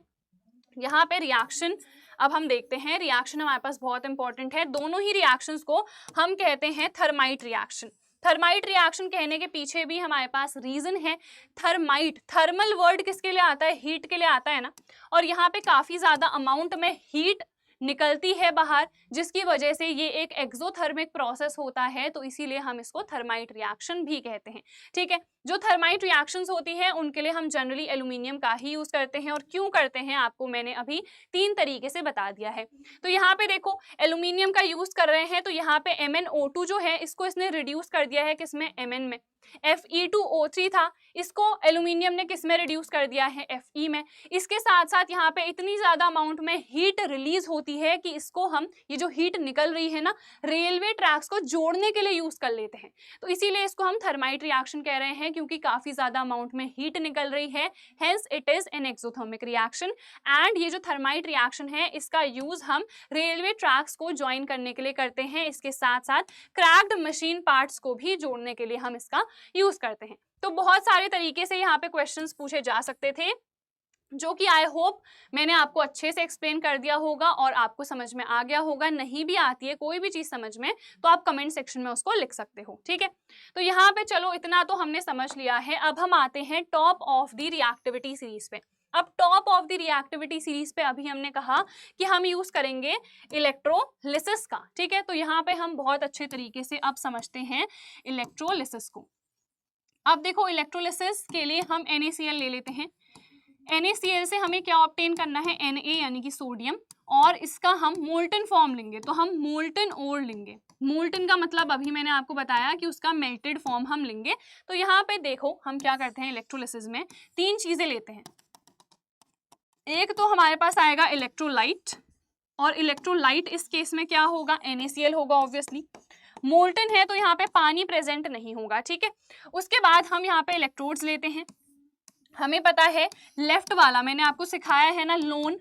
Speaker 1: यहाँ पे रिएक्शन अब हम देखते हैं। रिएक्शन हमारे पास बहुत इंपॉर्टेंट है। दोनों ही रिएक्शंस को हम कहते हैं थर्माइट रिएक्शन। थर्माइट रिएक्शन कहने के पीछे भी हमारे पास रीजन है। थर्माइट, थर्मल वर्ड किसके लिए आता है? हीट के लिए आता है ना, और यहाँ पे काफी ज्यादा अमाउंट में हीट निकलती है बाहर, जिसकी वजह से ये एक एक्सोथर्मिक प्रोसेस होता है, तो इसीलिए हम इसको थर्माइट रिएक्शन भी कहते हैं। ठीक है, जो थर्माइट रिएक्शंस होती हैं उनके लिए हम जनरली एल्यूमिनियम का ही यूज करते हैं, और क्यों करते हैं आपको मैंने अभी 3 तरीके से बता दिया है। तो यहाँ पे देखो एल्यूमिनियम का यूज कर रहे हैं, तो यहाँ पे MnO2 जो है इसको इसने रिड्यूस कर दिया है किसमें? Mn में। Fe2O3 था, इसको एल्यूमिनियम ने किसमें रिड्यूस कर दिया है? Fe में। इसके साथ साथ यहाँ पे इतनी ज्यादा अमाउंट में हीट रिलीज होती है कि इसको हम, ये जो हीट निकल रही है ना, रेलवे ट्रैक्स को जोड़ने के लिए यूज कर लेते हैं, तो इसीलिए इसको हम थर्माइट रिएक्शन कह रहे हैं, क्योंकि काफी ज्यादा अमाउंट में हीट निकल रही है, hence it is an exothermic reaction. And ये जो थर्माइट रिएक्शन है इसका यूज हम रेलवे ट्रैक्स को ज्वाइन करने के लिए करते हैं, इसके साथ साथ क्रैक्ड मशीन पार्ट्स को भी जोड़ने के लिए हम इसका यूज करते हैं। तो बहुत सारे तरीके से यहाँ पे क्वेश्चंस पूछे जा सकते थे, जो कि आई होप मैंने आपको अच्छे से एक्सप्लेन कर दिया होगा और आपको समझ में आ गया होगा। नहीं भी आती है कोई भी चीज समझ में तो आप कमेंट सेक्शन में उसको लिख सकते हो। ठीक है, तो यहाँ पे चलो इतना तो हमने समझ लिया है। अब हम आते हैं top of the reactivity series पे। अब top of the reactivity series पे अभी हमने कहा कि हम यूज करेंगे इलेक्ट्रोलिसिस का। ठीक है, तो यहाँ पे हम बहुत अच्छे तरीके से अब समझते हैं इलेक्ट्रोलिसिस को। अब देखो इलेक्ट्रोलिसिस के लिए हम NaCl ले लेते हैं। NaCl से हमें क्या ऑब्टेन करना है? Na यानी कि सोडियम, और इसका हम मोल्टन फॉर्म लेंगे, तो हम मोल्टन ओर लेंगे। मोल्टन का मतलब अभी मैंने आपको बताया कि उसका मेल्टेड फॉर्म हम लेंगे। तो यहाँ पे देखो हम क्या करते हैं, इलेक्ट्रोलिसिस में 3 चीजें लेते हैं। एक तो हमारे पास आएगा इलेक्ट्रोलाइट, और इलेक्ट्रोलाइट इस केस में क्या होगा? NaCl होगा ऑब्वियसली। मोल्टन है तो यहाँ पे पानी प्रेजेंट नहीं होगा। ठीक है, उसके बाद हम यहाँ पे इलेक्ट्रोड्स लेते हैं। हमें पता है लेफ्ट वाला मैंने आपको सिखाया है ना, loan,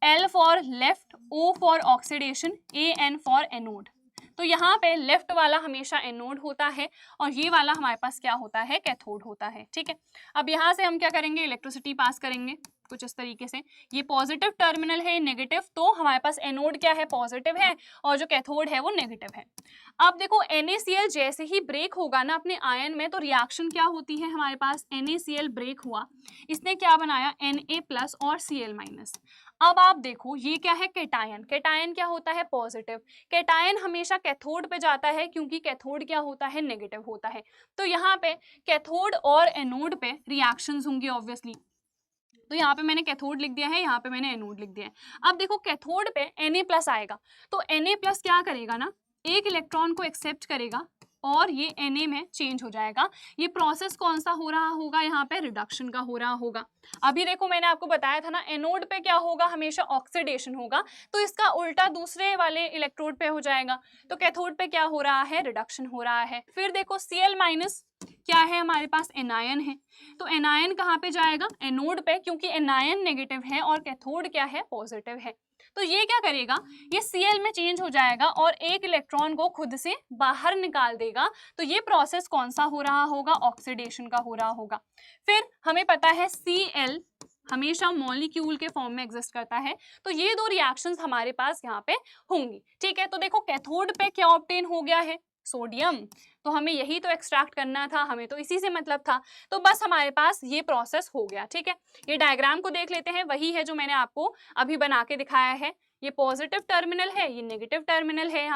Speaker 1: L for left, O for oxidation, AN for anode. तो यहाँ पे लेफ्ट वाला हमेशा एनोड होता है और ये वाला हमारे पास क्या होता है? कैथोड होता है। ठीक है, अब यहाँ से हम क्या करेंगे? इलेक्ट्रिसिटी पास करेंगे कुछ इस तरीके से। ये पॉजिटिव टर्मिनल है, नेगेटिव, तो हमारे पास एनोड क्या है? पॉजिटिव है, और जो कैथोड है वो नेगेटिव है। अब देखो NaCl जैसे ही ब्रेक होगा ना अपने आयन में, तो रिएक्शन क्या होती है हमारे पास? NaCl ब्रेक हुआ, इसने क्या बनाया? Na+ और Cl-। अब आप देखो ये क्या है? कैटायन। कैटायन क्या होता है? पॉजिटिव। कैटायन हमेशा कैथोड पे जाता है, क्योंकि कैथोड क्या होता है? नेगेटिव होता है। तो यहाँ पे कैथोड और एनोड पे रिएक्शंस होंगी ऑब्वियसली। तो यहाँ पे मैंने कैथोड लिख दिया है, यहाँ पे मैंने एनोड लिख दिया है। अब देखो कैथोड पे Na+ आएगा, तो Na+ क्या करेगा ना, एक इलेक्ट्रॉन को एक्सेप्ट करेगा और ये Na में चेंज हो जाएगा। ये प्रोसेस कौन सा हो रहा होगा? यहाँ पे रिडक्शन का हो रहा होगा। अभी देखो मैंने आपको बताया था ना, एनोड पे क्या होगा? हमेशा ऑक्सीडेशन होगा, तो इसका उल्टा दूसरे वाले इलेक्ट्रोड पे हो जाएगा। तो कैथोड पे क्या हो रहा है? रिडक्शन हो रहा है। फिर देखो Cl- क्या है हमारे पास? एनायन है, तो एनायन कहाँ पे जाएगा? एनोड पे, क्योंकि एनायन नेगेटिव है और कैथोड क्या है? पॉजिटिव है। तो ये क्या करेगा? ये Cl में चेंज हो जाएगा और एक इलेक्ट्रॉन को खुद से बाहर निकाल देगा। तो ये प्रोसेस कौन सा हो रहा होगा? ऑक्सीडेशन का हो रहा होगा। फिर हमें पता है Cl हमेशा मॉलिक्यूल के फॉर्म में एग्जिस्ट करता है, तो ये 2 रिएक्शंस हमारे पास यहाँ पे होंगी। ठीक है, तो देखो कैथोड पे क्या ऑब्टेन हो गया है? सोडियम। तो हमें यही तो एक्सट्रैक्ट करना था, हमें तो इसी से मतलब था, तो बस हमारे पास ये प्रोसेस हो गया। ठीक है, ये डायग्राम को देख लेते हैं, वही है जो मैंने आपको अभी बना के दिखाया है। ये पॉजिटिव टर्मिनल है, ये नेगेटिव टर्मिनल है।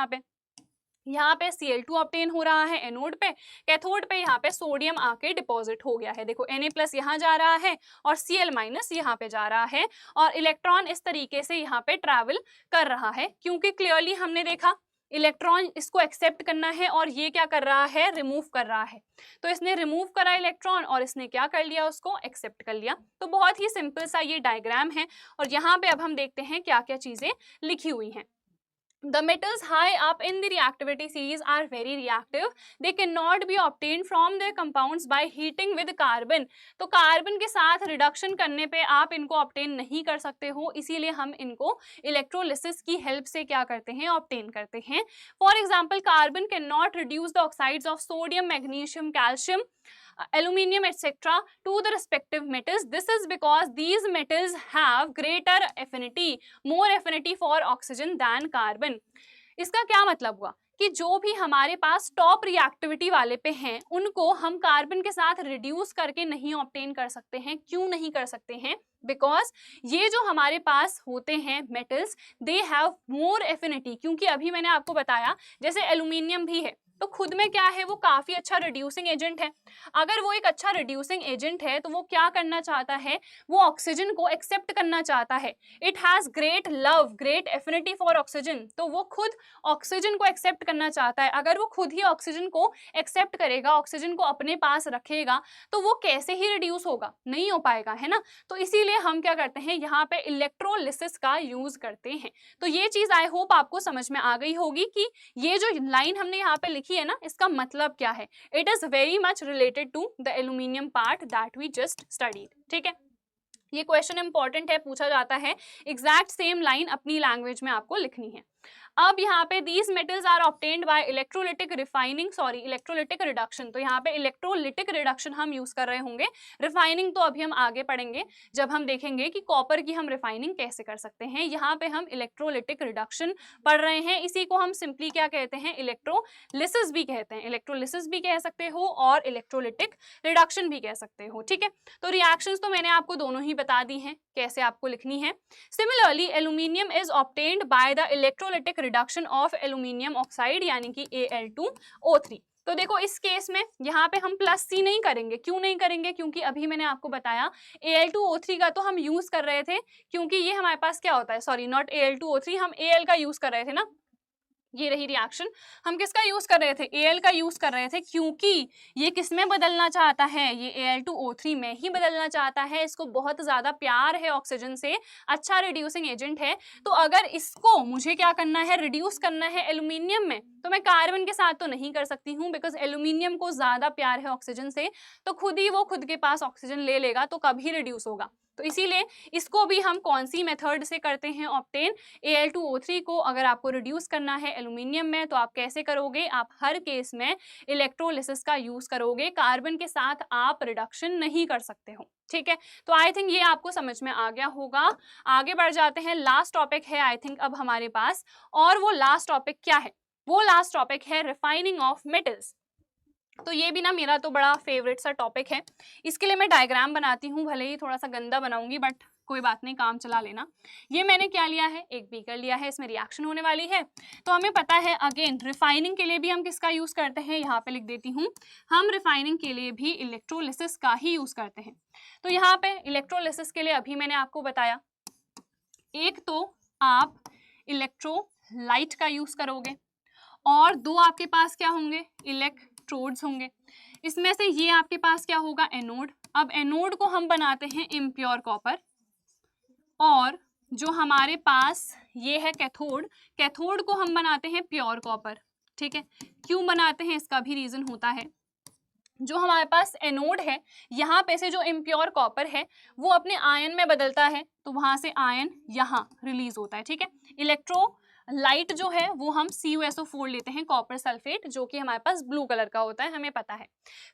Speaker 1: यहाँ पे Cl2 ऑब्टेन हो रहा है एनोड पे, कैथोड पे यहाँ पे सोडियम आके डिपॉजिट हो गया है। देखो Na+ यहाँ जा रहा है और Cl- यहाँ पे जा रहा है, और इलेक्ट्रॉन इस तरीके से यहाँ पे ट्रैवल कर रहा है, क्योंकि क्लियरली हमने देखा इलेक्ट्रॉन इसको एक्सेप्ट करना है और ये क्या कर रहा है, रिमूव कर रहा है। तो इसने रिमूव करा इलेक्ट्रॉन और इसने क्या कर लिया, उसको एक्सेप्ट कर लिया। तो बहुत ही सिंपल सा ये डायग्राम है और यहाँ पे अब हम देखते हैं क्या क्या चीजें लिखी हुई हैं। The metals high up in the reactivity series are very reactive. They cannot be obtained from their compounds by heating with carbon. तो कार्बन के साथ रिडक्शन करने पे आप इनको ऑब्टेन नहीं कर सकते हो, इसीलिए हम इनको इलेक्ट्रोलिसिस की हेल्प से क्या करते हैं, ऑब्टेन करते हैं। For example carbon can not reduce the oxides of sodium, magnesium, calcium, aluminium etc. to the respective metals. This is because these metals have greater affinity, more affinity for oxygen than carbon. इसका क्या मतलब हुआ कि जो भी हमारे पास top reactivity वाले पे हैं उनको हम कार्बन के साथ रिड्यूस करके नहीं ऑब्टेन कर सकते हैं। क्यों नहीं कर सकते हैं? बिकॉज ये जो हमारे पास होते हैं metals, they have more affinity. क्योंकि अभी मैंने आपको बताया जैसे एल्यूमिनियम भी है तो खुद में क्या है, वो काफी अच्छा रिड्यूसिंग एजेंट है। अगर वो एक अच्छा रिड्यूसिंग एजेंट है तो वो क्या करना चाहता है, वो ऑक्सीजन को एक्सेप्ट करना चाहता है। It has great love, great affinity for oxygen, तो वो खुद ऑक्सीजन को एक्सेप्ट करना चाहता है। अगर वो खुद ही ऑक्सीजन को एक्सेप्ट करेगा, ऑक्सीजन को अपने पास रखेगा, तो वो कैसे ही रिड्यूस होगा, नहीं हो पाएगा, है ना। तो इसीलिए हम क्या करते हैं, यहाँ पे इलेक्ट्रोलिसिस का यूज करते हैं। तो ये चीज आई होप आपको समझ में आ गई होगी कि ये जो लाइन हमने यहाँ पे है ना, इसका मतलब क्या है। It is very much related to the aluminium part that we just studied. ठीक है, ये क्वेश्चन इंपॉर्टेंट है, पूछा जाता है। एग्जैक्ट सेम लाइन अपनी लैंग्वेज में आपको लिखनी है। अब यहाँ पे these metals are obtained by electrolytic refining, sorry electrolytic reduction. तो यहाँ पे इलेक्ट्रोलिटिक रिडक्शन हम यूज कर रहे होंगे। रिफाइनिंग तो अभी हम आगे पढ़ेंगे जब हम देखेंगे कि कॉपर की हम रिफाइनिंग कैसे कर सकते हैं। यहाँ पे हम इलेक्ट्रोलिटिक रिडक्शन पढ़ रहे हैं, इसी को हम सिंपली क्या कहते हैं, इलेक्ट्रोलिसिस भी कहते हैं। इलेक्ट्रोलिसिस भी कह सकते हो और इलेक्ट्रोलिटिक रिडक्शन भी कह सकते हो। ठीक है, तो रिएक्शंस तो मैंने आपको दोनों ही बता दी हैं कैसे आपको लिखनी है। Similarly aluminium is obtained by the electrolytic reduction of aluminium oxide यानी कि Al2O3। तो देखो इस केस में यहाँ पे हम प्लस सी नहीं करेंगे। क्यों नहीं करेंगे? क्योंकि अभी मैंने आपको बताया Al2O3 का तो हम यूज कर रहे थे, क्योंकि ये हमारे पास क्या होता है, सॉरी नॉट Al2O3, हम Al का यूज कर रहे थे ना। ये रही रिएक्शन, हम किसका यूज कर रहे थे, Al का यूज कर रहे थे, क्योंकि ये किस में बदलना चाहता है, ये Al2O3 में ही बदलना चाहता है। इसको बहुत ज्यादा प्यार है ऑक्सीजन से, अच्छा रिड्यूसिंग एजेंट है। तो अगर इसको मुझे क्या करना है, रिड्यूस करना है एल्यूमिनियम में, तो मैं कार्बन के साथ तो नहीं कर सकती हूँ, बिकॉज एल्यूमिनियम को ज्यादा प्यार है ऑक्सीजन से, तो खुद ही वो खुद के पास ऑक्सीजन ले लेगा, तो कभी रिड्यूस होगा। तो इसीलिए इसको भी हम कौन सी मेथड से करते हैं ऑब्टेन, Al2O3 को अगर आपको रिड्यूस करना है एल्यूमिनियम में, तो आप कैसे करोगे, आप हर केस में इलेक्ट्रोलिसिस का यूज करोगे। कार्बन के साथ आप रिडक्शन नहीं कर सकते हो। ठीक है, तो आई थिंक ये आपको समझ में आ गया होगा। आगे बढ़ जाते हैं, लास्ट टॉपिक है आई थिंक अब हमारे पास, और वो लास्ट टॉपिक क्या है, वो लास्ट टॉपिक है रिफाइनिंग ऑफ मेटल्स। तो ये भी ना मेरा तो बड़ा फेवरेट सा टॉपिक है। इसके लिए मैं डायग्राम बनाती हूँ, भले ही थोड़ा सा गंदा बनाऊंगी, बट कोई बात नहीं, काम चला लेना। ये मैंने क्या लिया है, एक बीकर लिया है, इसमें रिएक्शन होने वाली है। तो हमें पता है अगेन रिफाइनिंग के लिए भी हम किसका यूज करते हैं, यहाँ पे लिख देती हूँ, हम रिफाइनिंग के लिए भी इलेक्ट्रोलिसिस का ही यूज करते हैं। तो यहाँ पे इलेक्ट्रोलिसिस के लिए अभी मैंने आपको बताया, एक तो आप इलेक्ट्रोलाइट का यूज करोगे और दो आपके पास क्या होंगे, इलेक्ट्रोड्स होंगे। इसमें से ये आपके पास क्या होगा, एनोड। अब एनोड को हम बनाते हैं इम्प्योर कॉपर, और जो हमारे पास ये है कैथोड, कैथोड को हम बनाते हैं प्योर कॉपर। ठीक है, क्यों बनाते हैं इसका भी रीजन होता है। जो हमारे पास एनोड है, यहाँ पे से जो इम्प्योर कॉपर है वो अपने आयन में बदलता है, तो वहां से आयन यहाँ रिलीज होता है। ठीक है, इलेक्ट्रोलाइट जो है वो हम CuSO4 लेते हैं, कॉपर सल्फेट, जो कि हमारे पास ब्लू कलर का होता है, हमें पता है।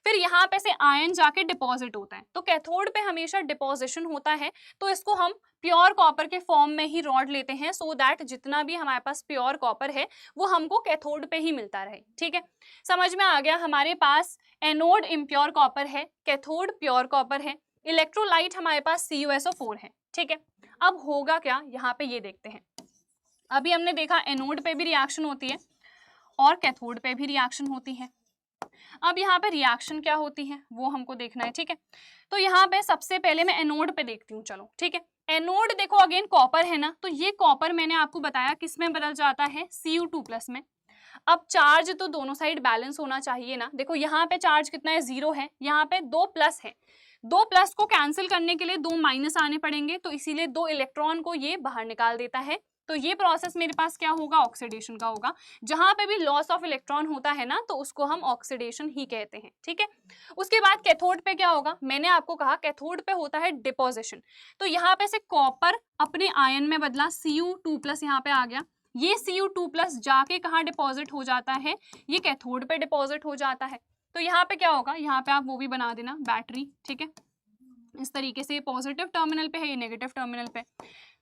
Speaker 1: फिर यहाँ पे से आयन जाके डिपॉजिट होता है, तो कैथोड पे हमेशा डिपॉजिशन होता है, तो इसको हम प्योर कॉपर के फॉर्म में ही रॉड लेते हैं, सो दैट जितना भी हमारे पास प्योर कॉपर है वो हमको कैथोड पे ही मिलता रहे। ठीक है, समझ में आ गया। हमारे पास एनोड इम्प्योर कॉपर है, कैथोड प्योर कॉपर है, इलेक्ट्रोलाइट हमारे पास CuSO4 है। ठीक है, अब होगा क्या, यहाँ पे ये देखते हैं। अभी हमने देखा एनोड पे भी रिएक्शन होती है और कैथोड पे भी रिएक्शन होती है। अब यहाँ पे रिएक्शन क्या होती है वो हमको देखना है। ठीक है, तो यहाँ पे सबसे पहले मैं एनोड पे देखती हूँ। चलो ठीक है, एनोड देखो अगेन कॉपर है ना, तो ये कॉपर मैंने आपको बताया किस में बदल जाता है, Cu2+ में। अब चार्ज तो दोनों साइड बैलेंस होना चाहिए ना। देखो यहाँ पे चार्ज कितना है, 0 है, यहाँ पे 2 प्लस है, 2 प्लस को कैंसिल करने के लिए 2 माइनस आने पड़ेंगे, तो इसीलिए 2 इलेक्ट्रॉन को ये बाहर निकाल देता है। तो ये प्रोसेस मेरे पास क्या होगा, ऑक्सीडेशन का होगा। जहां पे भी लॉस ऑफ इलेक्ट्रॉन होता है ना, तो उसको हम ऑक्सीडेशन ही कहते हैं, ठीक है। उसके बाद कैथोड पे क्या होगा, मैंने आपको कहा कैथोड पे होता है डिपोजिशन। तो यहाँ पे से कॉपर अपने आयन में बदला, Cu2+ यहाँ पे आ गया, ये Cu2+ जाके कहाँ डिपॉजिट हो जाता है, ये कैथोड पे डिपॉजिट हो जाता है। तो यहाँ पे क्या होगा, यहाँ पे आप वो भी बना देना बैटरी, ठीक है। इस तरीके से ये पॉजिटिव टर्मिनल पे है, ये नेगेटिव टर्मिनल पे।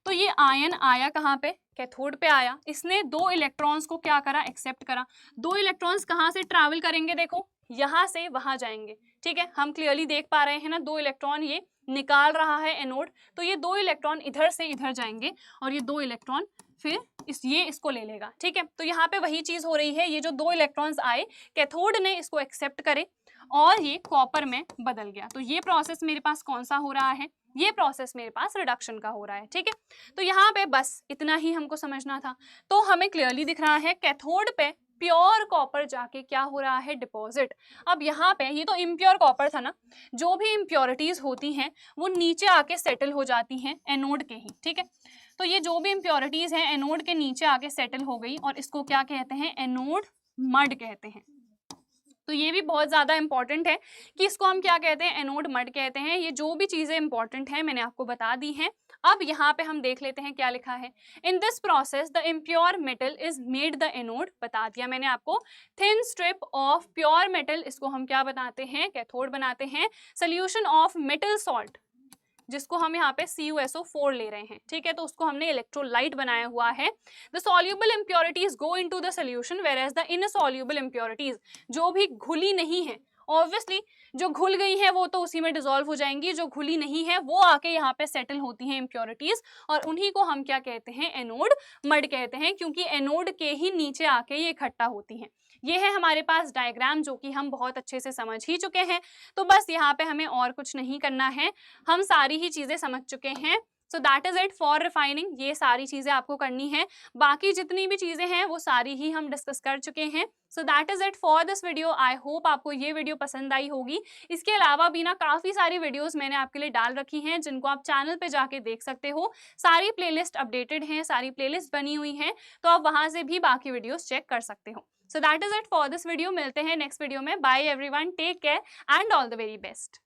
Speaker 1: तो ये आयन आया कहाँ पे, कैथोड पे आया, इसने 2 इलेक्ट्रॉन्स को क्या करा, एक्सेप्ट करा। 2 इलेक्ट्रॉन्स कहाँ से ट्रैवल करेंगे, देखो यहाँ से वहां जाएंगे, ठीक है। हम क्लियरली देख पा रहे हैं ना, 2 इलेक्ट्रॉन ये निकाल रहा है एनोड, तो ये 2 इलेक्ट्रॉन इधर से इधर जाएंगे और ये 2 इलेक्ट्रॉन फिर इसको ले लेगा, ठीक है। तो यहाँ पे वही चीज हो रही है, ये जो 2 इलेक्ट्रॉन्स आए, कैथोड ने इसको एक्सेप्ट करे और ये कॉपर में बदल गया। तो ये प्रोसेस मेरे पास कौन सा हो रहा है, ये प्रोसेस मेरे पास रिडक्शन का हो रहा है, ठीक है। तो यहाँ पे बस इतना ही हमको समझना था। तो हमें क्लियरली दिख रहा है कैथोड पे प्योर कॉपर जाके क्या हो रहा है, डिपॉजिट। अब यहाँ पे ये तो इम्प्योर कॉपर था ना, जो भी इम्प्योरिटीज होती हैं वो नीचे आके सेटल हो जाती हैं एनोड के ही, ठीक है। तो ये जो भी इम्प्योरिटीज हैं एनोड के नीचे आके सेटल हो गई और इसको क्या कहते हैं, एनोड मड कहते हैं। तो ये भी बहुत ज़्यादा इंपॉर्टेंट है कि इसको हम क्या कहते हैं, एनोड मड कहते हैं। ये जो भी चीज़ें इंपॉर्टेंट हैं मैंने आपको बता दी हैं। अब यहाँ पे हम देख लेते हैं क्या लिखा है। In this process the impure metal is made the anode, बता दिया मैंने आपको। Thin strip of pure metal, इसको हम क्या बनाते हैं, कैथोड बनाते हैं। सोल्यूशन ऑफ मेटल सॉल्ट, जिसको हम यहाँ पे CuSO4 ले रहे हैं, ठीक है, तो उसको हमने इलेक्ट्रोलाइट बनाया हुआ है। The soluble impurities go into the solution whereas the insoluble impurities, जो भी घुली नहीं है, ऑब्वियसली जो घुल गई है वो तो उसी में डिसॉल्व हो जाएंगी, जो घुली नहीं है वो आके यहाँ पे सेटल होती हैं इम्प्योरिटीज, और उन्हीं को हम क्या कहते हैं, एनोड मड कहते हैं, क्योंकि एनोड के ही नीचे आके ये इकट्ठा होती हैं। ये है हमारे पास डायग्राम, जो कि हम बहुत अच्छे से समझ ही चुके हैं। तो बस यहाँ पे हमें और कुछ नहीं करना है, हम सारी ही चीजें समझ चुके हैं। सो that is it for refining, ये सारी चीजें आपको करनी है। बाकी जितनी भी चीजें हैं वो सारी ही हम डिस्कस कर चुके हैं। सो that is it for this video. I hope आपको ये वीडियो पसंद आई होगी। इसके अलावा भी ना काफी सारी वीडियोस मैंने आपके लिए डाल रखी हैं, जिनको आप चैनल पे जाके देख सकते हो। सारी प्लेलिस्ट अपडेटेड हैं, सारी प्लेलिस्ट बनी हुई हैं, तो आप वहां से भी बाकी वीडियोस चेक कर सकते हो। So that is it for this video. मिलते हैं नेक्स्ट वीडियो में। Bye everyone, take care and all the very best.